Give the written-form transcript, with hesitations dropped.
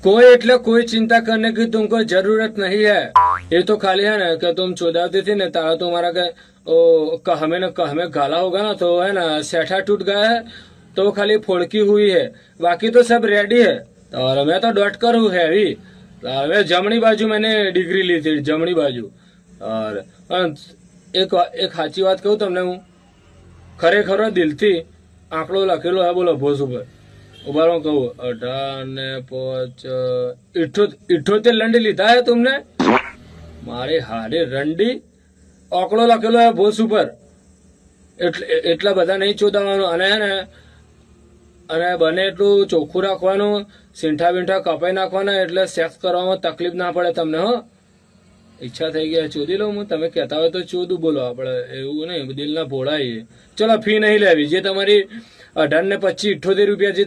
कोई એટલે कोई चिंता करने की तुमको जरूरत नहीं है। ये तो खाली है ना कि तुम चौदावती थी ना तारा तुम्हारा के ओ कहमे गाला होगा ना तो है ना सेठा टूट गया है तो खाली फोड़की हुई है, बाकी तो सब रेडी है। और मैं तो डॉट कर हूँ है अभी। હવે જમણી બાજુ मैंने ડિગ્રી લીધી જમણી બાજુ। और એક સાચી વાત કહું તમને, હું ખરેખર દિલથી આંકડો લખેલો હે બોલો ભોસ ઉપર ઉભા રહો કહું 18 ને 5 78 લંડી લીધા હે तुमने મારી હારે રંડી આંકડો લખેલો હે ભોસ ઉપર। એટલા બધા નહીં ચોદાવાનું અને હે ને અને બને એટલું ચોખ્ખું રાખવાનું, સીંઠા બીંઠા કપાઈ નાખવાના એટલે સેક્સ કરવામાં તકલીફ ના પડે તમને। હો ઈચ્છા થઈ ગઈ ચોદી લઉં હું, તમે કહેતા હોય તો ચોદું બોલો, આપણે એવું નહીં દિલના ભોળાઈએ। ચલો ફી નહીં લેવી, જે તમારી 18 ને 25 78 રૂપિયા જે